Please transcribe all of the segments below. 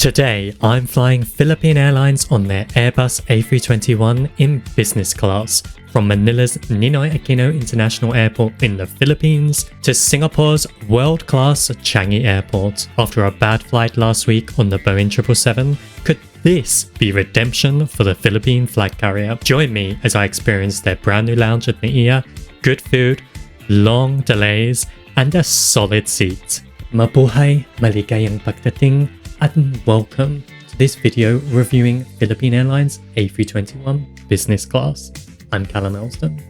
Today, I'm flying Philippine Airlines on their Airbus A321 in business class from Manila's Ninoy Aquino International Airport in the Philippines to Singapore's world-class Changi Airport. After a bad flight last week on the Boeing 777, could this be redemption for the Philippine flag carrier? Join me as I experience their brand new lounge at NAIA, good food, long delays, and a solid seat. Mabuhay, maligayang pagdating, and welcome to this video reviewing Philippine Airlines A321 business class. I'm Callum Elston.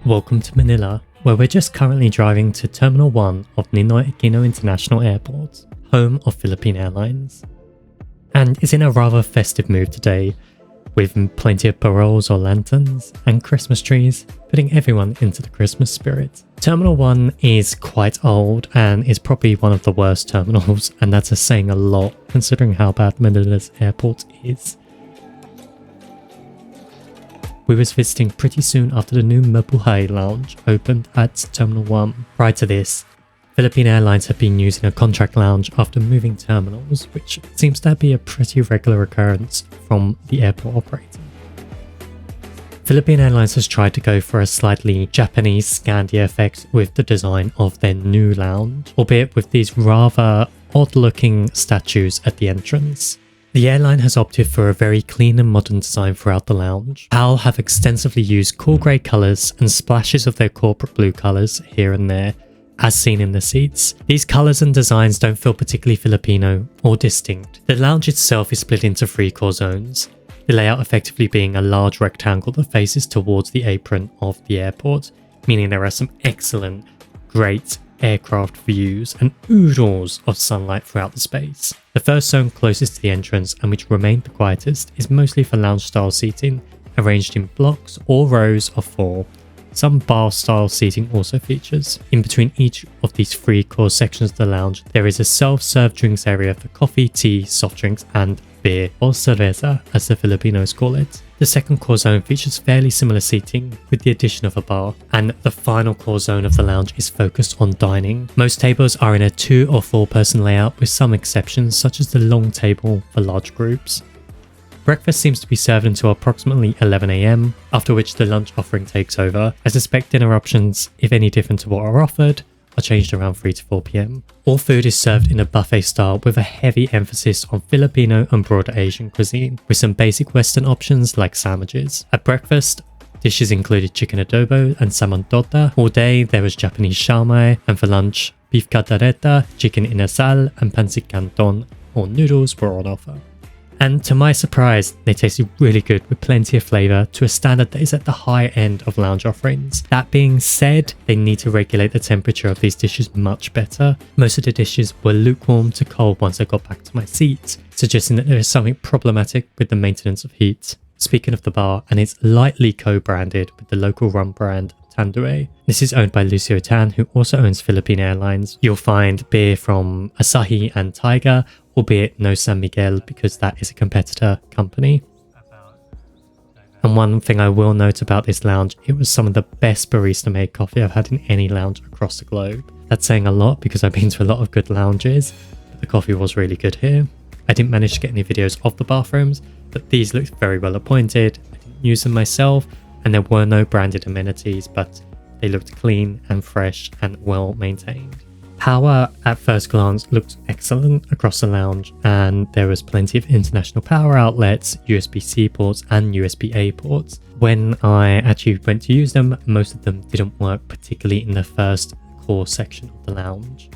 Welcome to Manila, where we're just currently driving to Terminal 1 of Ninoy Aquino International Airport, home of Philippine Airlines. And it's in a rather festive mood today, with plenty of paroles or lanterns and Christmas trees, putting everyone into the Christmas spirit. Terminal 1 is quite old and is probably one of the worst terminals, and that's saying a lot considering how bad Manila's airport is. We was visiting pretty soon after the new Mabuhay lounge opened at Terminal 1. Prior to this, Philippine Airlines had been using a contract lounge after moving terminals, which seems to be a pretty regular occurrence from the airport operator. Philippine Airlines has tried to go for a slightly Japanese Scandi effect with the design of their new lounge, albeit with these rather odd-looking statues at the entrance. The airline has opted for a very clean and modern design throughout the lounge. PAL have extensively used cool grey colours and splashes of their corporate blue colours here and there, as seen in the seats. These colours and designs don't feel particularly Filipino or distinct. The lounge itself is split into 3 core zones, the layout effectively being a large rectangle that faces towards the apron of the airport, meaning there are some excellent, great aircraft views and oodles of sunlight throughout the space. The first zone closest to the entrance, and which remained the quietest, is mostly for lounge style seating, arranged in blocks or rows of 4. Some bar style seating also features. In between each of these 3 core sections of the lounge, there is a self-serve drinks area for coffee, tea, soft drinks, and beer, or cerveza as the Filipinos call it. The second core zone features fairly similar seating with the addition of a bar, and the final core zone of the lounge is focused on dining. Most tables are in a 2 or 4 person layout, with some exceptions such as the long table for large groups. Breakfast seems to be served until approximately 11 AM, after which the lunch offering takes over. I suspect dinner options, if any different to what are offered, are changed around 3 to 4 PM. All food is served in a buffet style with a heavy emphasis on Filipino and broader Asian cuisine, with some basic Western options like sandwiches. At breakfast, dishes included chicken adobo and salmon torta. All day there was Japanese siomai, and for lunch, beef caldereta, chicken inasal, and pancit canton or noodles were on offer. And to my surprise, they tasted really good with plenty of flavour to a standard that is at the high end of lounge offerings. That being said, they need to regulate the temperature of these dishes much better. Most of the dishes were lukewarm to cold once I got back to my seat, suggesting that there is something problematic with the maintenance of heat. Speaking of the bar, and it's lightly co-branded with the local rum brand Tanduay. This is owned by Lucio Tan, who also owns Philippine Airlines. You'll find beer from Asahi and Tiger, albeit no San Miguel because that is a competitor company. And one thing I will note about this lounge, it was some of the best barista made coffee I've had in any lounge across the globe. That's saying a lot because I've been to a lot of good lounges, but the coffee was really good here. I didn't manage to get any videos of the bathrooms, but these looked very well appointed. I didn't use them myself, and there were no branded amenities, but they looked clean and fresh and well maintained. Power at first glance looked excellent across the lounge, and there was plenty of international power outlets, USB-C ports and USB-A ports. When I actually went to use them, most of them didn't work, particularly in the first core section of the lounge.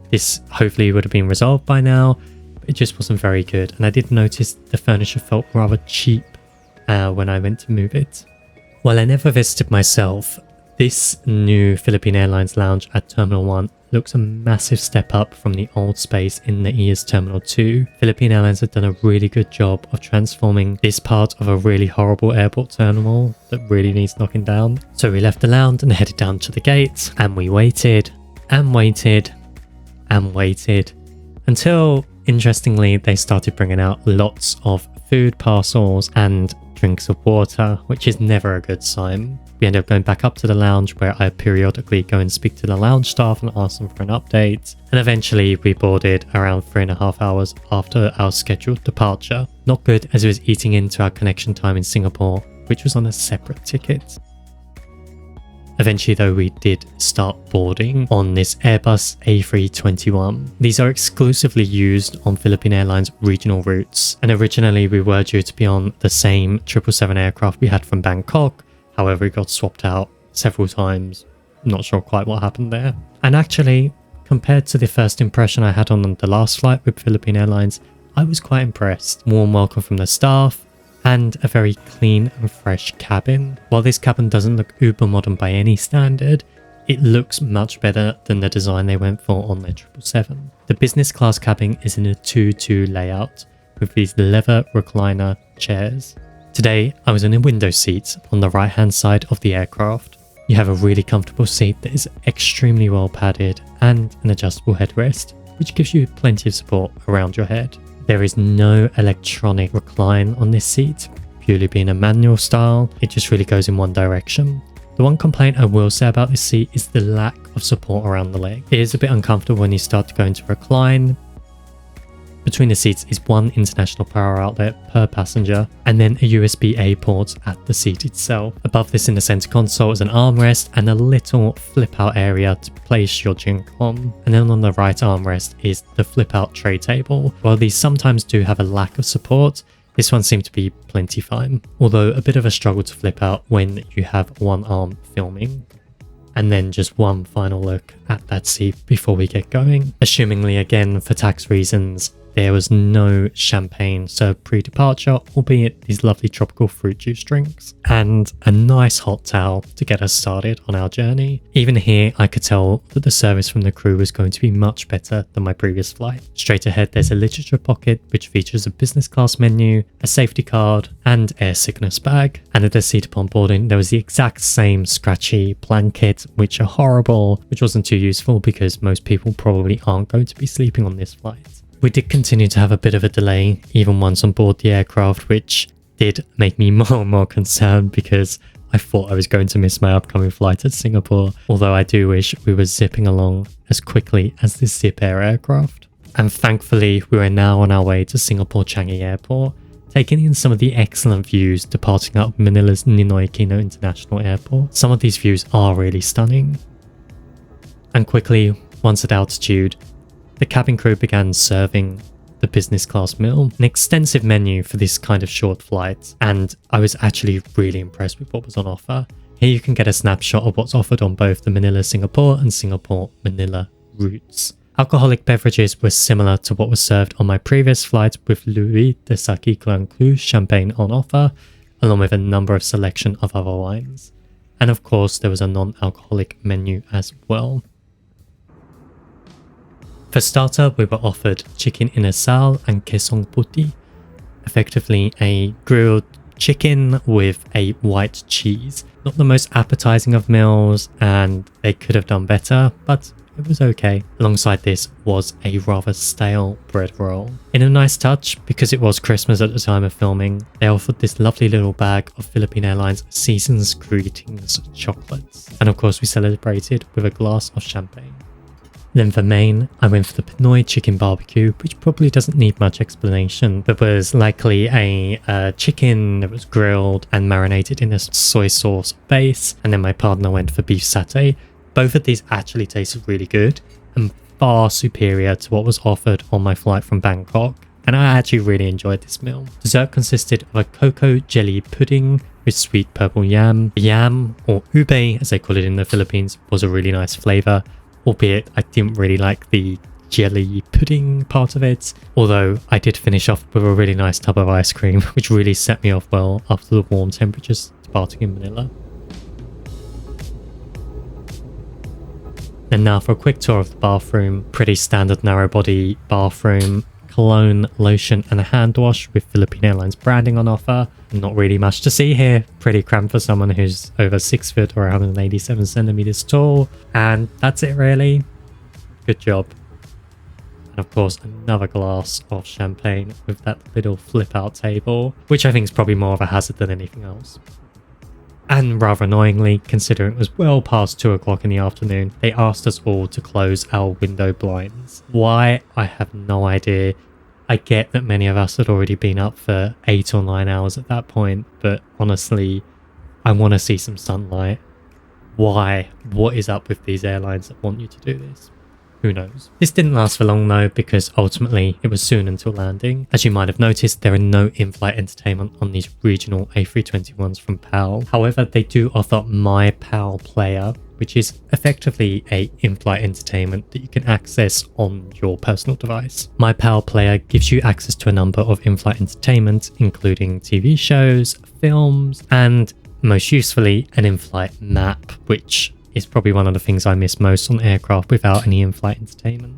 This hopefully would have been resolved by now, but it just wasn't very good, and I did notice the furniture felt rather cheap when I went to move it. While I never visited myself, this new Philippine Airlines lounge at Terminal 1 looks a massive step up from the old space in NAIA's Terminal 2. Philippine Airlines have done a really good job of transforming this part of a really horrible airport terminal that really needs knocking down. So we left the lounge and headed down to the gate, and we waited and waited and waited until, interestingly, they started bringing out lots of food parcels and drinks of water, which is never a good sign. We ended up going back up to the lounge where I periodically go and speak to the lounge staff and ask them for an update. And eventually we boarded around 3.5 hours after our scheduled departure. Not good, as it was eating into our connection time in Singapore, which was on a separate ticket. Eventually though, we did start boarding on this Airbus A321. These are exclusively used on Philippine Airlines regional routes, and originally we were due to be on the same 777 aircraft we had from Bangkok. However, it got swapped out several times. Not sure quite what happened there. And actually, compared to the first impression I had on the last flight with Philippine Airlines, I was quite impressed. Warm welcome from the staff, and a very clean and fresh cabin. While this cabin doesn't look uber modern by any standard, it looks much better than the design they went for on their 777. The business class cabin is in a 2-2 layout with these leather recliner chairs. Today, I was in a window seat on the right hand side of the aircraft. You have a really comfortable seat that is extremely well padded and an adjustable headrest, which gives you plenty of support around your head. There is no electronic recline on this seat, purely being a manual style. It just really goes in one direction. The one complaint I will say about this seat is the lack of support around the leg. It is a bit uncomfortable when you start to go into recline. Between the seats is one international power outlet per passenger, and then a USB-A port at the seat itself. Above this in the center console is an armrest and a little flip-out area to place your drink on. And then on the right armrest is the flip-out tray table. While these sometimes do have a lack of support, this one seemed to be plenty fine, although a bit of a struggle to flip out when you have one arm filming. And then just one final look at that seat before we get going. Assumingly, again, for tax reasons, there was no champagne served pre-departure, albeit these lovely tropical fruit juice drinks, and a nice hot towel to get us started on our journey. Even here, I could tell that the service from the crew was going to be much better than my previous flight. Straight ahead, there's a literature pocket, which features a business class menu, a safety card, and air sickness bag. And at the seat upon boarding, there was the exact same scratchy blanket, which are horrible, which wasn't too useful because most people probably aren't going to be sleeping on this flight. We did continue to have a bit of a delay, even once on board the aircraft, which did make me more and more concerned because I thought I was going to miss my upcoming flight to Singapore, although I do wish we were zipping along as quickly as the Zip Air aircraft. And thankfully, we are now on our way to Singapore Changi Airport, taking in some of the excellent views departing out of Manila's Ninoy Aquino International Airport. Some of these views are really stunning. And quickly, once at altitude, the cabin crew began serving the business class meal, an extensive menu for this kind of short flight, and I was actually really impressed with what was on offer. Here you can get a snapshot of what's offered on both the Manila-Singapore and Singapore-Manila routes. Alcoholic beverages were similar to what was served on my previous flight, with Louis de Saki Grand Cru champagne on offer, along with a number of selection of other wines. And of course, there was a non-alcoholic menu as well. For starter, we were offered chicken inasal and kesong putih, effectively a grilled chicken with a white cheese. Not the most appetizing of meals, and they could have done better, but it was okay. Alongside this was a rather stale bread roll. In a nice touch, because it was Christmas at the time of filming, they offered this lovely little bag of Philippine Airlines Season's Greetings chocolates. And of course we celebrated with a glass of champagne. Then for main, I went for the Pinoy chicken barbecue, which probably doesn't need much explanation. There was likely a chicken that was grilled and marinated in a soy sauce base, and then my partner went for beef satay. Both of these actually tasted really good and far superior to what was offered on my flight from Bangkok, and I actually really enjoyed this meal. Dessert consisted of a cocoa jelly pudding with sweet purple yam. Yam, or ube as they call it in the Philippines, was a really nice flavour, albeit I didn't really like the jelly pudding part of it, although I did finish off with a really nice tub of ice cream, which really set me off well after the warm temperatures departing in Manila. And now for a quick tour of the bathroom. Pretty standard narrow body bathroom, cologne, lotion and a hand wash with Philippine Airlines branding on offer. Not really much to see here. Pretty cramped for someone who's over 6 foot or 187 centimeters tall. And that's it really. Good job. And of course another glass of champagne with that little flip out table, which I think is probably more of a hazard than anything else. And rather annoyingly, considering it was well past 2 o'clock in the afternoon, they asked us all to close our window blinds. Why? I have no idea. I get that many of us had already been up for 8 or 9 hours at that point, but honestly, I want to see some sunlight. Why? What is up with these airlines that want you to do this? Who knows? This didn't last for long though, because ultimately it was soon until landing. As you might have noticed, there are no in-flight entertainment on these regional A321s from PAL. However, they do offer My PAL Player, which is effectively a in-flight entertainment that you can access on your personal device. My PAL Player gives you access to a number of in-flight entertainment, including TV shows, films, and most usefully, an in-flight map, which is probably one of the things I miss most on aircraft without any in-flight entertainment.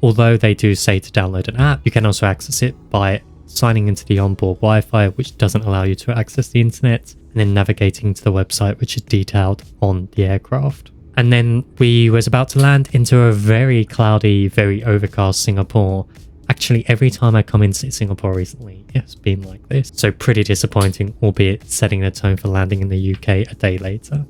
Although they do say to download an app, you can also access it by signing into the onboard Wi-Fi, which doesn't allow you to access the internet, and then navigating to the website, which is detailed on the aircraft. And then we was about to land into a very cloudy, very overcast Singapore. Actually, every time I come into Singapore recently, it's been like this. So pretty disappointing, albeit setting the tone for landing in the UK a day later.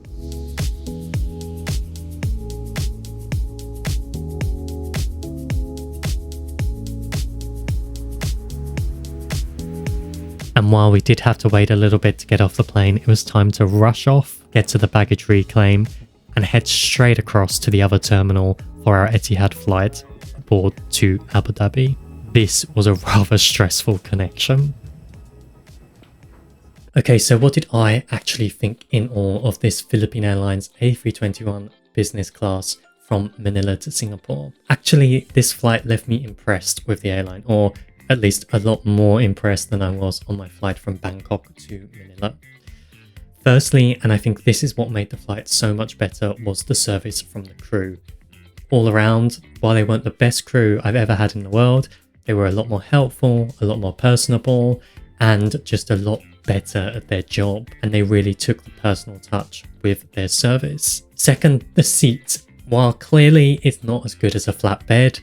And while we did have to wait a little bit to get off the plane, it was time to rush off, get to the baggage reclaim, and head straight across to the other terminal for our Etihad flight aboard to Abu Dhabi. This was a rather stressful connection. Okay, so what did I actually think in all of this Philippine Airlines A321 business class from Manila to Singapore? Actually, this flight left me impressed with the airline, or at least a lot more impressed than I was on my flight from Bangkok to Manila. Firstly, and I think this is what made the flight so much better, was the service from the crew. All around, while they weren't the best crew I've ever had in the world, they were a lot more helpful, a lot more personable, and just a lot better at their job. And they really took the personal touch with their service. Second, the seat. While clearly it's not as good as a flatbed,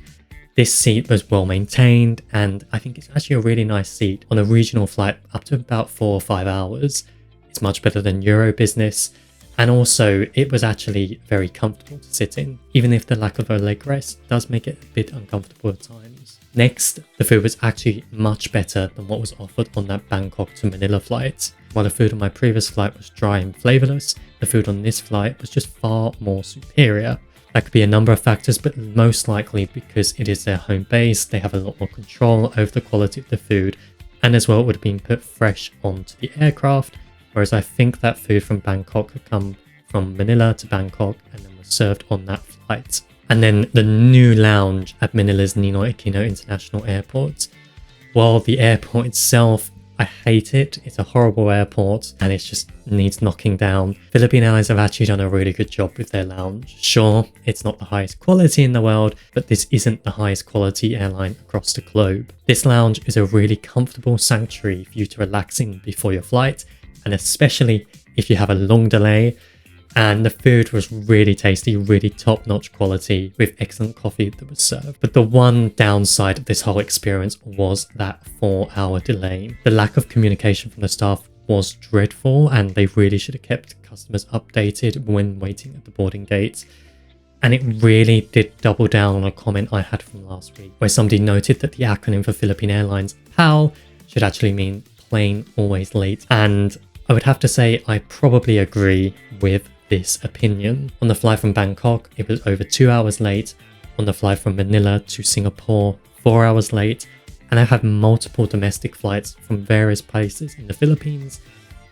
this seat was well maintained, and I think it's actually a really nice seat on a regional flight up to about 4 or 5 hours. It's much better than Euro business, and also it was actually very comfortable to sit in, even if the lack of a leg rest does make it a bit uncomfortable at times. Next, the food was actually much better than what was offered on that Bangkok to Manila flight. While the food on my previous flight was dry and flavourless, the food on this flight was just far more superior. That could be a number of factors, but most likely because it is their home base, they have a lot more control over the quality of the food, and as well it would have been put fresh onto the aircraft, whereas I think that food from Bangkok had come from Manila to Bangkok and then was served on that flight. And then the new lounge at Manila's Ninoy Aquino International Airport. While the airport itself, I hate it. It's a horrible airport and it just needs knocking down. Philippine Airlines have actually done a really good job with their lounge. Sure, it's not the highest quality in the world, but this isn't the highest quality airline across the globe. This lounge is a really comfortable sanctuary for you to relax in before your flight, and especially if you have a long delay. And the food was really tasty, really top-notch quality with excellent coffee that was served. But the one downside of this whole experience was that 4-hour delay. The lack of communication from the staff was dreadful, and they really should have kept customers updated when waiting at the boarding gate. And it really did double down on a comment I had from last week, where somebody noted that the acronym for Philippine Airlines, PAL, should actually mean Plane Always Late. And I would have to say I probably agree with this opinion. On the flight from Bangkok, it was over 2 hours late. On the flight from Manila to Singapore, 4 hours late. And I've had multiple domestic flights from various places in the Philippines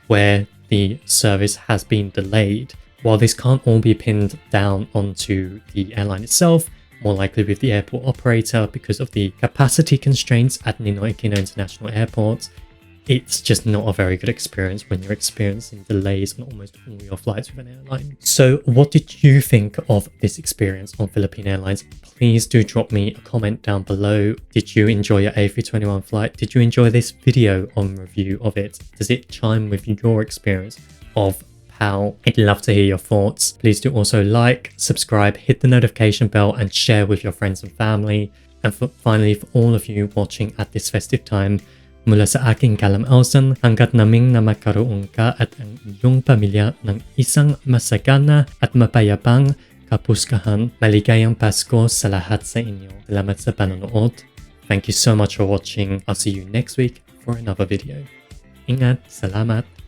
where the service has been delayed. While this can't all be pinned down onto the airline itself, more likely with the airport operator because of the capacity constraints at Ninoy Aquino International Airport, it's just not a very good experience when you're experiencing delays on almost all your flights with an airline. So what did you think of this experience on Philippine Airlines? Please do drop me a comment down below. Did you enjoy your A321 flight? Did you enjoy this video on review of it? Does it chime with your experience of PAL? I'd love to hear your thoughts. Please do also like, subscribe, hit the notification bell and share with your friends and family. And finally, for all of you watching at this festive time, Mula sa aking kalamausan, hanggat naming na magkaroon ka at ang iyong pamilya ng isang masagana at mapayapang kapuskahan. Maligayang Pasko sa lahat sa inyo. Salamat sa panonood. Thank you so much for watching. I'll see you next week for another video. Ingat, salamat.